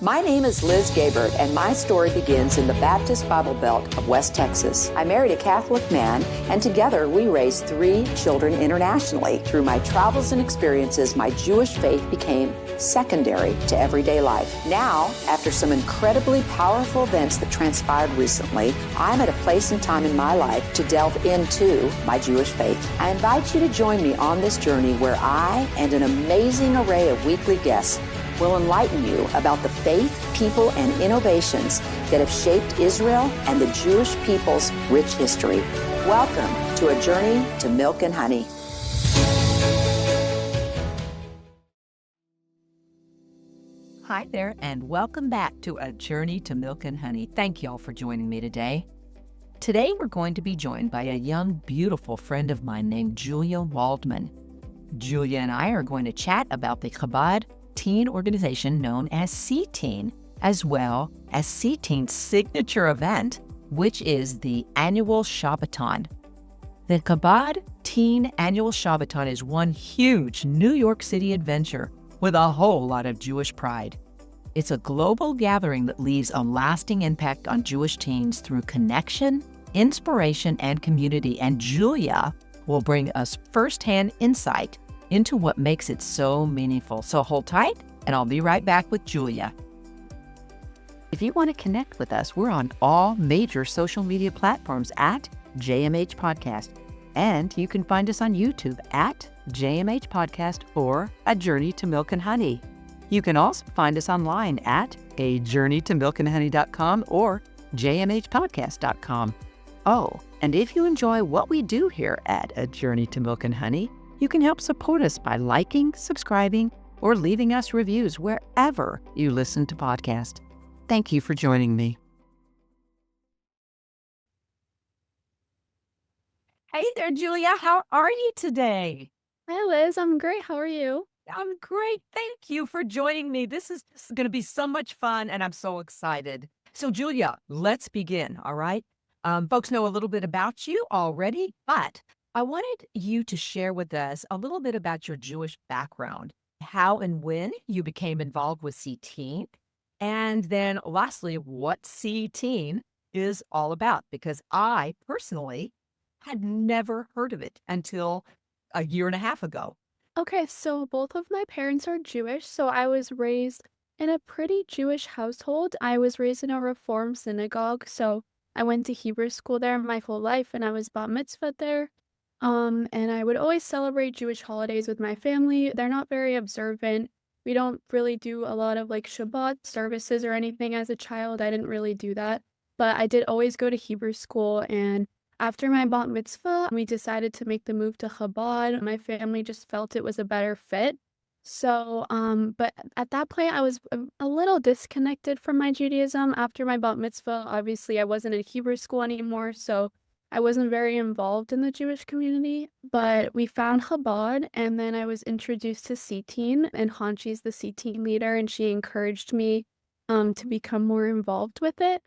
My name is Liz Gabert, and my story begins in the Baptist Bible Belt of West Texas. I married a Catholic man, and together we raised 3 children internationally. Through my travels and experiences, my Jewish faith became secondary to everyday life. Now, after some incredibly powerful events that transpired recently, I'm at a place and time in my life to delve into my Jewish faith. I invite you to join me on this journey where I and an amazing array of weekly guests will enlighten you about the faith, people, and innovations that have shaped Israel and the Jewish people's rich history. Welcome to A Journey to Milk and Honey. Hi there, and welcome back to A Journey to Milk and Honey. Thank you all for joining me today. Today, we're going to be joined by a young, beautiful friend of mine named Julia Waldman. Julia and I are going to chat about the Chabad teen organization known as CTeen, as well as CTeen's signature event, which is the Annual Shabbaton. The Chabad Teen Annual Shabbaton is one huge New York City adventure with a whole lot of Jewish pride. It's a global gathering that leaves a lasting impact on Jewish teens through connection, inspiration, and community, and Julia will bring us firsthand insight into what makes it so meaningful. So hold tight, and I'll be right back with Julia. If you want to connect with us, we're on all major social media platforms at JMH Podcast. And you can find us on YouTube at JMH Podcast or A Journey to Milk and Honey. You can also find us online at ajourneytomilkandhoney.com or jmhpodcast.com. Oh, and if you enjoy what we do here at A Journey to Milk and Honey, you can help support us by liking, subscribing, or leaving us reviews wherever you listen to podcasts. Thank you for joining me. Hey there, Julia. How are you today? Hi, Liz. I'm great. How are you? I'm great. Thank you for joining me. This is going to be so much fun, and I'm so excited. So, Julia, let's begin, all right? Folks know a little bit about you already, but I wanted you to share with us a little bit about your Jewish background, how and when you became involved with CTeen, and then lastly, what CTeen is all about, because I personally had never heard of it until a year and a half ago. Okay, so both of my parents are Jewish, so I was raised in a pretty Jewish household. I was raised in a Reform synagogue, so I went to Hebrew school there my whole life, and I was bat mitzvahed there. And I would always celebrate Jewish holidays with my family. They're not very observant. We don't really do a lot of like Shabbat services or anything as a child. I didn't really do that. But I did always go to Hebrew school, and after my bat mitzvah, we decided to make the move to Chabad. My family just felt it was a better fit. So, but at that point, I was a little disconnected from my Judaism. After my bat mitzvah, obviously, I wasn't in Hebrew school anymore, so I wasn't very involved in the Jewish community. But we found Chabad, and then I was introduced to CTeen, and Hanshi's the CTeen leader, and she encouraged me to become more involved with it.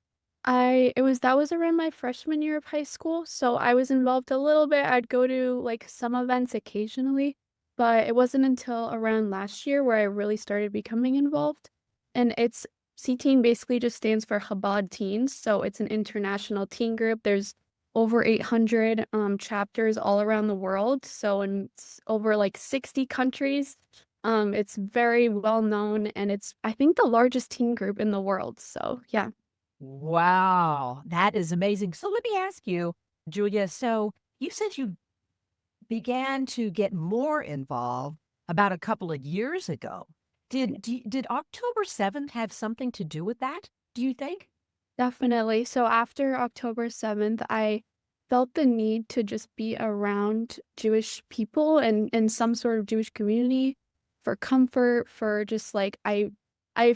That was around my freshman year of high school, so I was involved a little bit. I'd go to like some events occasionally, but it wasn't until around last year where I really started becoming involved. And it's CTeen basically just stands for Chabad Teens, so it's an international teen group. There's over 800 chapters all around the world, so in over like 60 countries. It's very well known, and it's I think the largest teen group in the world. So yeah. Wow, that is amazing. So let me ask you, Julia, so you said you began to get more involved about a couple of years ago. Did October 7th have something to do with that, do you think? Definitely. So after October 7th, I felt the need to just be around Jewish people and in some sort of Jewish community for comfort, for just like I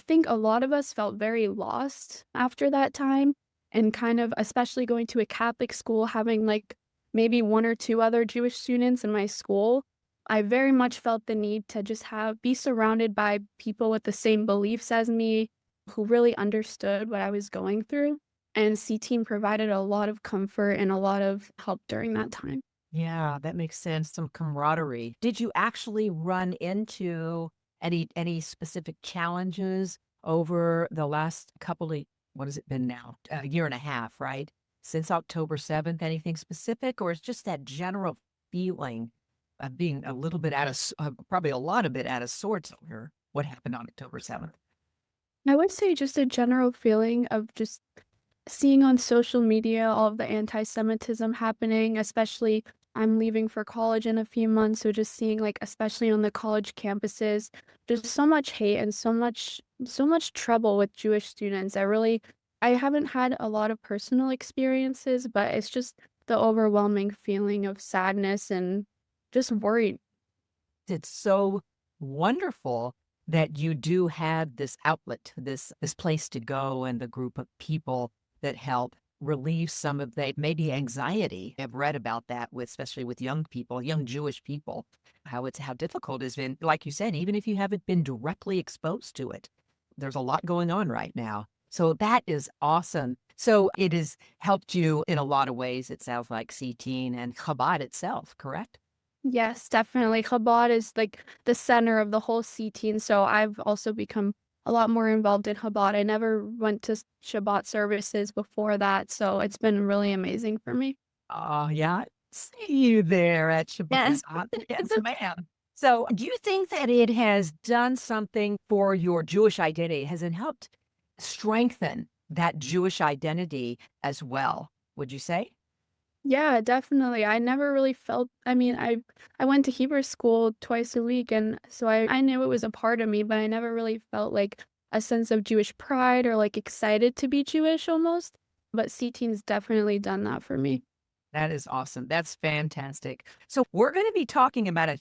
think a lot of us felt very lost after that time, and kind of especially going to a Catholic school, having like maybe 1 or 2 other Jewish students in my school. I very much felt the need to just be surrounded by people with the same beliefs as me, who really understood what I was going through. And CTeen provided a lot of comfort and a lot of help during that time. Yeah, that makes sense. Some camaraderie. Did you actually run into any specific challenges over the last couple of, what has it been now? A year and a half, right? Since October 7th, anything specific, or is just that general feeling of being a little bit probably a lot of bit out of sorts over what happened on October 7th? I would say just a general feeling of just seeing on social media all of the anti-Semitism happening, especially I'm leaving for college in a few months, so just seeing like especially on the college campuses, just so much hate and so much trouble with Jewish students. I haven't had a lot of personal experiences, but it's just the overwhelming feeling of sadness and just worried. It's so wonderful that you do have this outlet, this place to go, and the group of people that help relieve some of the maybe anxiety. I've read about that with especially with young people, young Jewish people, how difficult it's been. Like you said, even if you haven't been directly exposed to it, there's a lot going on right now. So that is awesome. So it has helped you in a lot of ways. It sounds like CTeen and Chabad itself, correct? Yes, definitely. Chabad is like the center of the whole CTeen, so I've also become a lot more involved in Chabad. I never went to Shabbat services before that, so it's been really amazing for me. Oh, yeah. See you there at Shabbat. Yes. Yes, ma'am. So, do you think that it has done something for your Jewish identity? Has it helped strengthen that Jewish identity as well? Would you say? Yeah, definitely. I never really felt I went to Hebrew school twice a week, and so I knew it was a part of me, but I never really felt like a sense of Jewish pride or like excited to be Jewish almost. But CTeen's definitely done that for me. That is awesome. That's fantastic. So, we're going to be talking about a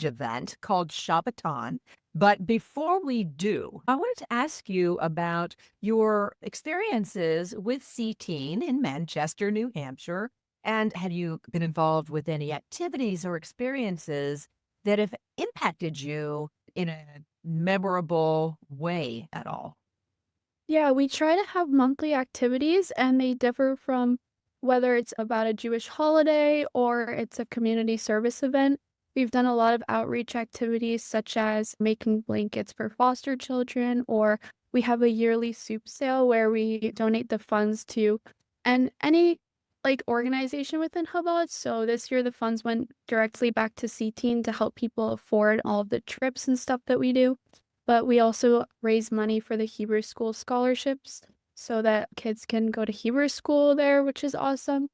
event called Shabbaton. But before we do, I wanted to ask you about your experiences with CTeen in Manchester, New Hampshire. And have you been involved with any activities or experiences that have impacted you in a memorable way at all? Yeah, we try to have monthly activities, and they differ from whether it's about a Jewish holiday or it's a community service event. We've done a lot of outreach activities, such as making blankets for foster children, or we have a yearly soup sale where we donate the funds to and any like organization within Chabad. So this year the funds went directly back to CTeen to help people afford all of the trips and stuff that we do. But we also raise money for the Hebrew school scholarships so that kids can go to Hebrew school there, which is awesome.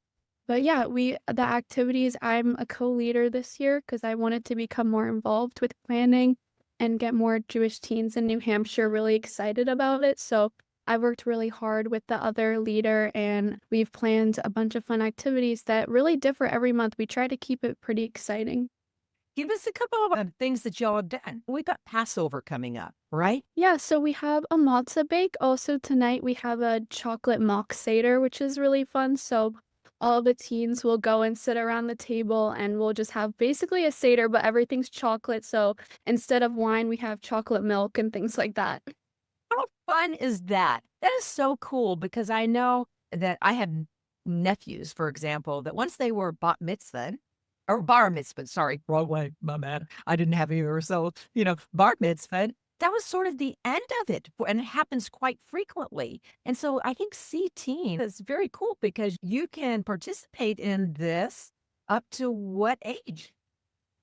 But yeah, the activities, I'm a co-leader this year because I wanted to become more involved with planning and get more Jewish teens in New Hampshire really excited about it. So I worked really hard with the other leader, and we've planned a bunch of fun activities that really differ every month. We try to keep it pretty exciting. Give us a couple of things that y'all have done. We've got Passover coming up, right? Yeah, so we have a matzah bake. Also tonight we have a chocolate mock seder, which is really fun. So all the teens will go and sit around the table and we'll just have basically a seder, but everything's chocolate. So instead of wine, we have chocolate milk and things like that. How fun is that? That is so cool because I know that I have nephews, for example, that once they were bat mitzvah or bar mitzvah, sorry, wrong way, my bad. I didn't have either. So, bar mitzvah, that was sort of the end of it. And it happens quite frequently. And so I think C-Teen is very cool because you can participate in this up to what age?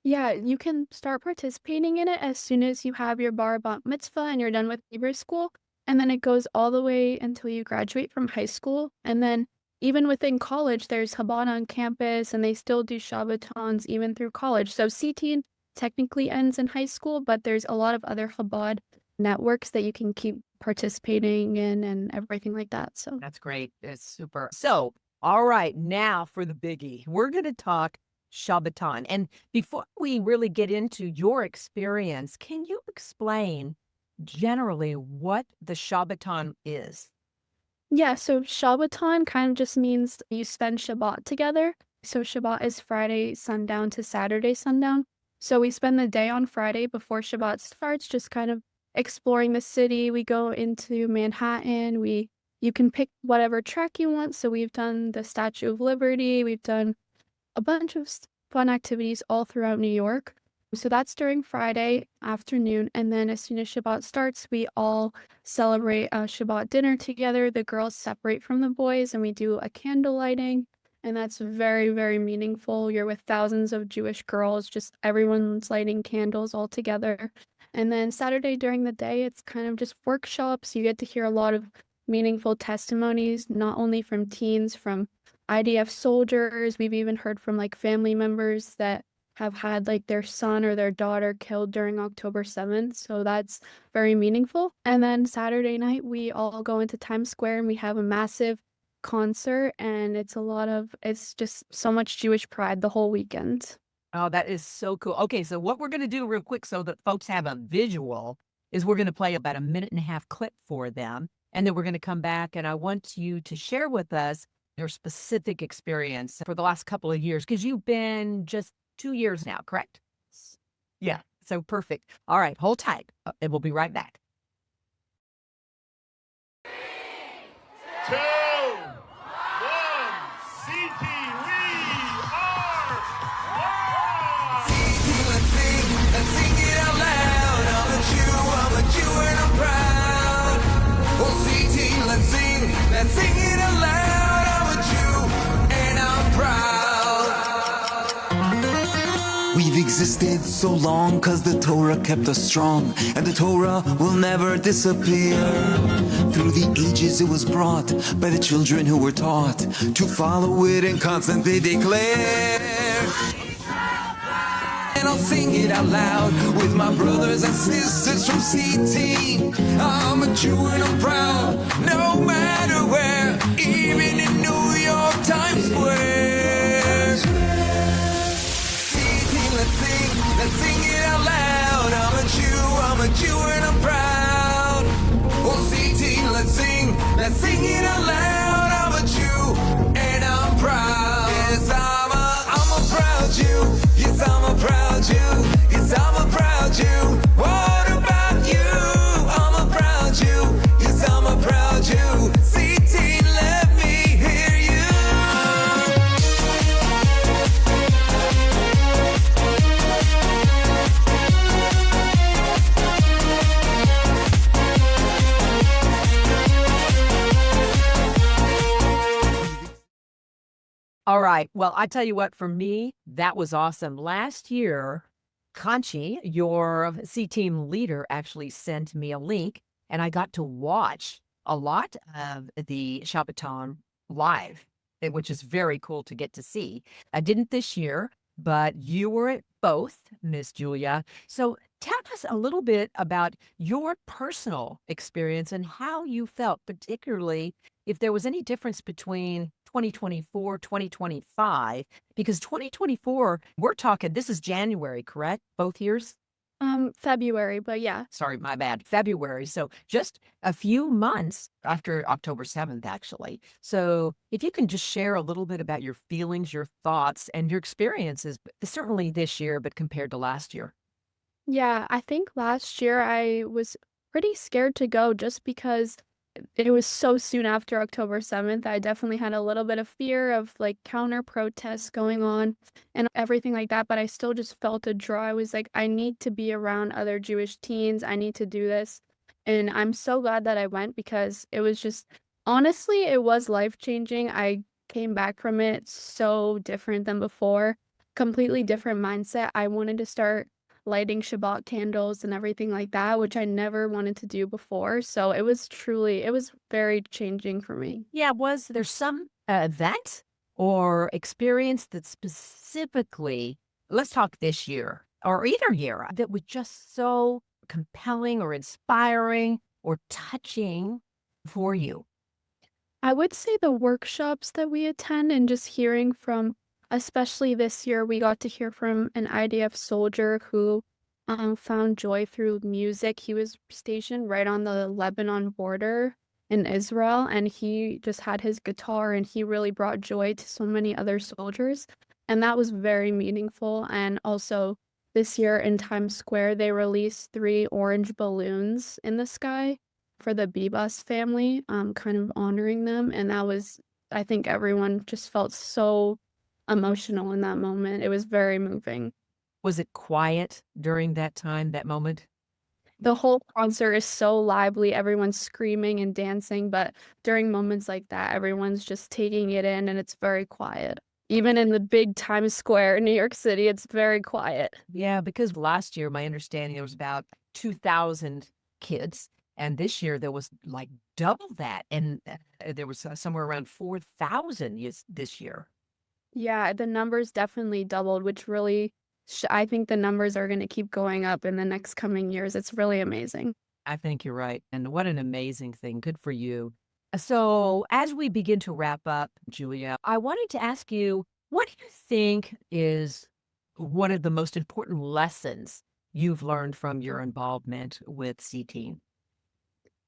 Yeah, you can start participating in it as soon as you have your bar bat mitzvah and you're done with Hebrew school. And then it goes all the way until you graduate from high school. And then even within college, there's Chabad on campus and they still do Shabbatons even through college. So CTeen technically ends in high school, but there's a lot of other Chabad networks that you can keep participating in and everything like that. So That's great. It's super. So, all right, now for the biggie. We're going to talk Shabbaton. And before we really get into your experience, can you explain generally what the Shabbaton is? yeah, so Shabbaton kind of just means you spend Shabbat together. So Shabbat is Friday sundown to Saturday sundown. So we spend the day on Friday before Shabbat starts, just kind of exploring the city. We go into Manhattan. You can pick whatever track you want. So we've done the Statue of Liberty. We've done a bunch of fun activities all throughout New York. So that's during Friday afternoon. And then as soon as Shabbat starts, we all celebrate a Shabbat dinner together. The girls separate from the boys and we do a candle lighting. And that's very, very meaningful. You're with thousands of Jewish girls, just everyone's lighting candles all together. And then Saturday during the day, it's kind of just workshops. You get to hear a lot of meaningful testimonies, not only from teens, from IDF soldiers. We've even heard from like family members that have had like their son or their daughter killed during October 7th. So that's very meaningful. And then Saturday night, we all go into Times Square and we have a massive concert. And it's just so much Jewish pride the whole weekend. Oh, that is so cool. Okay, so what we're going to do real quick so that folks have a visual is we're going to play about a 1.5-minute clip for them. And then we're going to come back and I want you to share with us your specific experience for the last couple of years because you've been just 2 years now, correct? Yeah, so perfect. All right, hold tight and we'll be right back. 2, 1, CTeen, we are live! Let's sing it out loud. I'm a Jew and I'm proud. Oh, CTeen, let's sing it out loud. I'm a Jew and I'm proud. We've existed so long cause the Torah kept us strong, and the Torah will never disappear. Through the ages it was brought by the children who were taught to follow it and constantly declare. And I'll sing it out loud with my brothers and sisters from CTeen. I'm a Jew and I'm proud, no matter where, even in New York Times Square. CTeen, let's sing it out loud. I'm a Jew and I'm proud. Oh, CTeen, let's sing it out loud. I'm a Jew and I'm proud. Yes, I'm a proud Jew. Yes, I'm a proud Jew. Yes, I'm a proud Jew. What about you? I'm a proud Jew. Yes, I'm a proud Jew. CTeen, let me hear you. All right. Well, I tell you what, for me, that was awesome. Last year, Conchi, your CTeen leader, actually sent me a link and I got to watch a lot of the Shabbaton live, which is very cool to get to see. I didn't this year, but you were at both, Miss Julia. So tell us a little bit about your personal experience and how you felt, particularly if there was any difference between 2024, 2025, because 2024, we're talking, this is January, correct? Both years? February, but yeah. Sorry, my bad. February. So just a few months after October 7th, actually. So if you can just share a little bit about your feelings, your thoughts, and your experiences, certainly this year, but compared to last year. Yeah, I think last year I was pretty scared to go just because it was so soon after October 7th. I definitely had a little bit of fear of like counter protests going on and everything like that, but I still just felt a draw. I was like, I need to be around other Jewish teens. I need to do this. And I'm so glad that I went because it was just, honestly, it was life-changing. I came back from it so different than before, completely different mindset. I wanted to start lighting Shabbat candles and everything like that, which I never wanted to do before. So it was very changing for me. Yeah, was there some event or experience that specifically, let's talk this year or either year, that was just so compelling or inspiring or touching for you? I would say the workshops that we attend and just hearing from, especially this year, we got to hear from an IDF soldier who found joy through music. He was stationed right on the Lebanon border in Israel, and he just had his guitar and he really brought joy to so many other soldiers. And that was very meaningful. And also this year in Times Square, they released 3 orange balloons in the sky for the Bebus family, kind of honoring them. And that was, I think everyone just felt so emotional in that moment. It was very moving. Was it quiet during that time, that moment? The whole concert is so lively, everyone's screaming and dancing, but during moments like that, everyone's just taking it in and it's very quiet. Even in the big Times Square in New York City, it's very quiet. Yeah, because last year, my understanding, there was about 2,000 kids, and this year there was like double that, and there was somewhere around 4,000 this year. Yeah, the numbers definitely doubled, which really I think the numbers are gonna keep going up in the next coming years. It's really amazing. I think you're right, and what an amazing thing. Good for you. So, as we begin to wrap up, Julia, I wanted to ask you, what do you think is one of the most important lessons you've learned from your involvement with CTeen?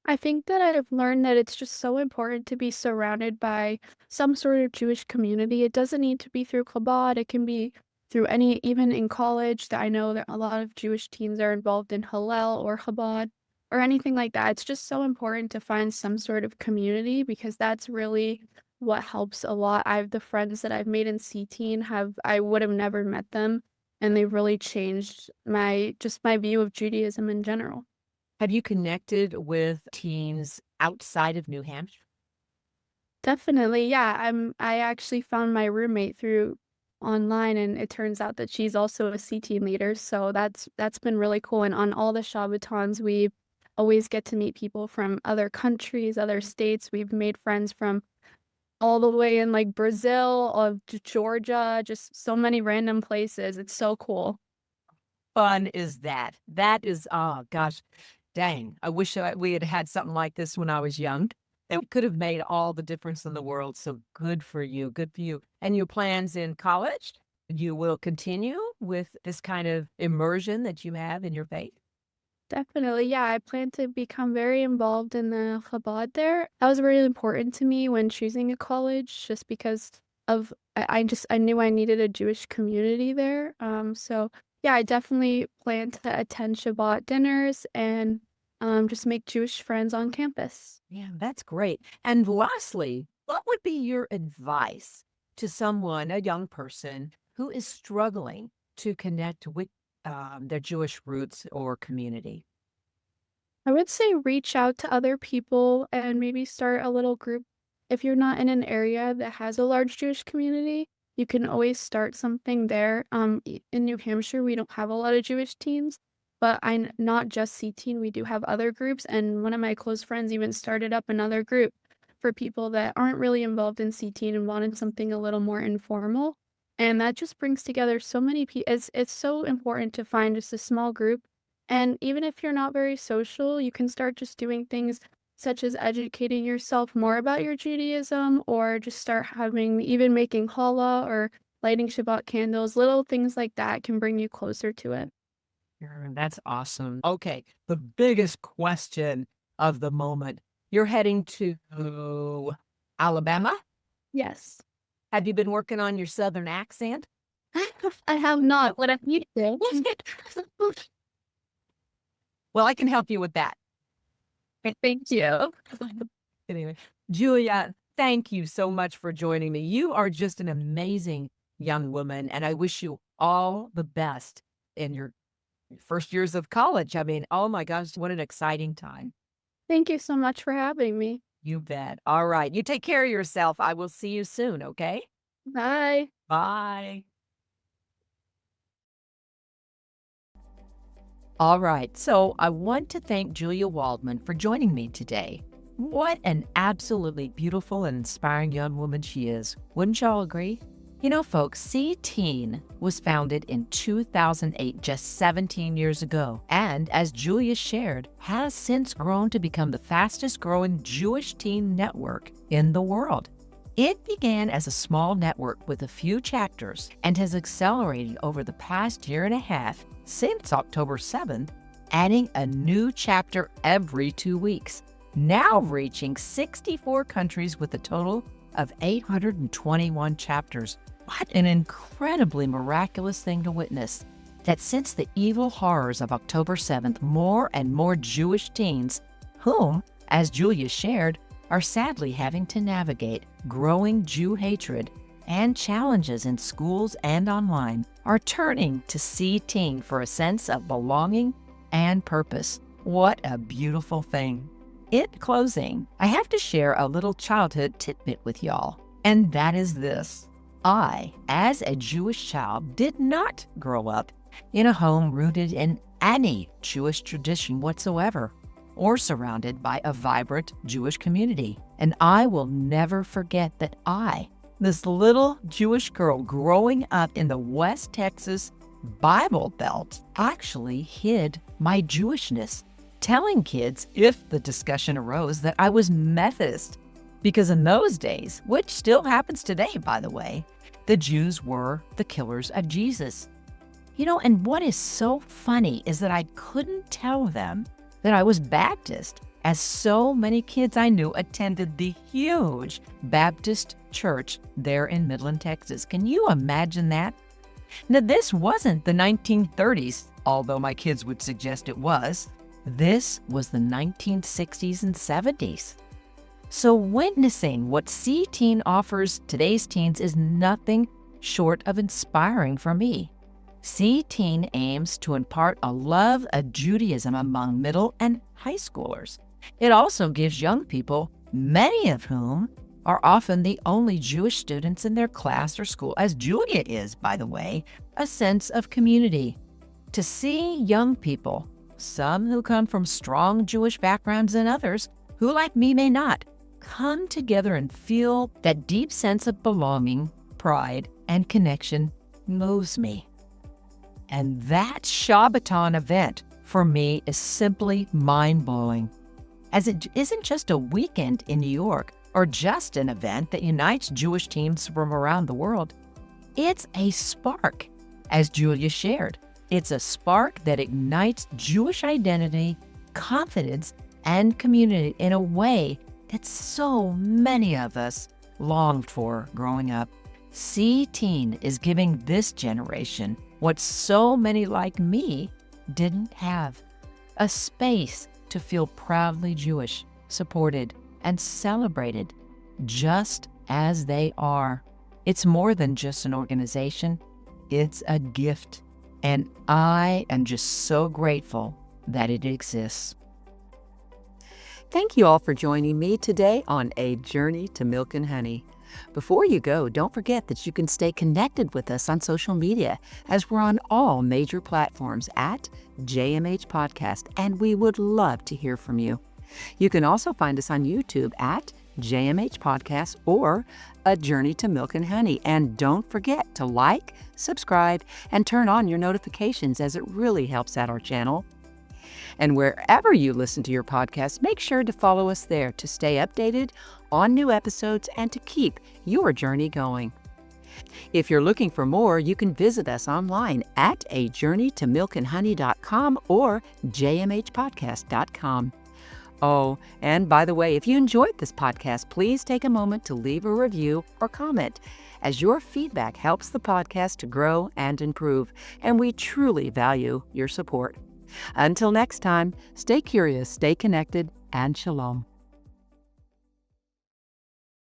I think that I've learned that it's just so important to be surrounded by some sort of Jewish community. It doesn't need to be through Chabad. It can be through any, even in college, that I know that a lot of Jewish teens are involved in Hillel or Chabad or anything like that. It's just so important to find some sort of community because that's really what helps a lot. I've the friends that I've made in C-Teen I would have never met them, and they've really changed my view of Judaism in general. Have you connected with teens outside of New Hampshire? Definitely, yeah, I actually found my roommate through online, and it turns out that she's also a CT leader, so that's been really cool, and on all the Shabbatons, we always get to meet people from other countries, other states. We've made friends from all the way in, like, Brazil, to Georgia, just so many random places. It's so cool. Fun is that? That is, oh gosh, dang. I wish we had had something like this when I was young. It could have made all the difference in the world. So good for you. Good for you. And your plans in college? You will continue with this kind of immersion that you have in your faith? Definitely, yeah, I plan to become very involved in the Chabad there. That was really important to me when choosing a college just because of I knew I needed a Jewish community there. So yeah, I definitely plan to attend Shabbat dinners and just make Jewish friends on campus. Yeah, that's great. And lastly, what would be your advice to someone, a young person, who is struggling to connect with their Jewish roots or community? I would say reach out to other people and maybe start a little group. If you're not in an area that has a large Jewish community, you can always start something there. In New Hampshire, we don't have a lot of Jewish teens, but not just C-Teen, we do have other groups. And one of my close friends even started up another group for people that aren't really involved in C-Teen and wanted something a little more informal. And that just brings together so many people. It's so important to find just a small group, and even if you're not very social, you can start just doing things such as educating yourself more about your Judaism, or just start even making challah or lighting Shabbat candles. Little things like that can bring you closer to it. Sure, that's awesome. Okay, the biggest question of the moment. You're heading to Alabama? Yes. Have you been working on your Southern accent? I have not. What I need to. Well, I can help you with that. Thank you. Anyway, Julia, thank you so much for joining me. You are just an amazing young woman, and I wish you all the best in your first years of college. I mean, oh my gosh, what an exciting time. Thank you so much for having me. You bet. All right. You take care of yourself. I will see you soon, okay? Bye. Bye. All right, so I want to thank Julia Waldman for joining me today. What an absolutely beautiful and inspiring young woman she is. Wouldn't y'all agree? You know, folks, CTeen was founded in 2008, just 17 years ago, and as Julia shared, has since grown to become the fastest growing Jewish teen network in the world. It began as a small network with a few chapters and has accelerated over the past year and a half since October 7th, adding a new chapter every 2 weeks, now reaching 64 countries with a total of 821 chapters. What an incredibly miraculous thing to witness, that since the evil horrors of October 7th, more and more Jewish teens, whom, as Julia shared, are sadly having to navigate growing Jew hatred, and challenges in schools and online are turning to CTeen for a sense of belonging and purpose. What a beautiful thing. In closing, I have to share a little childhood tidbit with y'all, and that is this. I, as a Jewish child, did not grow up in a home rooted in any Jewish tradition whatsoever, or surrounded by a vibrant Jewish community. And I will never forget that I, this little Jewish girl growing up in the West Texas Bible Belt, actually hid my Jewishness, telling kids, if the discussion arose, that I was Methodist. Because in those days, which still happens today, by the way, the Jews were the killers of Jesus. And what is so funny is that I couldn't tell them that I was Baptist, as so many kids I knew attended the huge Baptist church there in Midland, Texas. Can you imagine that? Now, this wasn't the 1930s, although my kids would suggest it was. This was the 1960s and 70s. So witnessing what CTeen offers today's teens is nothing short of inspiring for me. CTeen aims to impart a love of Judaism among middle and high schoolers. It also gives young people, many of whom are often the only Jewish students in their class or school, as Julia is, by the way, a sense of community. To see young people, some who come from strong Jewish backgrounds and others who, like me, may not, come together and feel that deep sense of belonging, pride, and connection moves me. And that Shabbaton event, for me, is simply mind-blowing, as it isn't just a weekend in New York or just an event that unites Jewish teens from around the world. It's a spark, as Julia shared. It's a spark that ignites Jewish identity, confidence, and community in a way that so many of us longed for growing up. CTeen is giving this generation what so many like me didn't have: a space to feel proudly Jewish, supported, and celebrated just as they are. It's more than just an organization, it's a gift. And I am just so grateful that it exists. Thank you all for joining me today on A Journey to Milk and Honey. Before you go, don't forget that you can stay connected with us on social media, as we're on all major platforms at JMH Podcast, and we would love to hear from you. You can also find us on YouTube at JMH Podcast or A Journey to Milk and Honey. And don't forget to like, subscribe, and turn on your notifications, as it really helps out our channel. And wherever you listen to your podcast, make sure to follow us there to stay updated on new episodes and to keep your journey going. If you're looking for more, you can visit us online at ajourneytomilkandhoney.com or jmhpodcast.com. Oh, and by the way, if you enjoyed this podcast, please take a moment to leave a review or comment, as your feedback helps the podcast to grow and improve, and we truly value your support. Until next time, stay curious, stay connected, and shalom.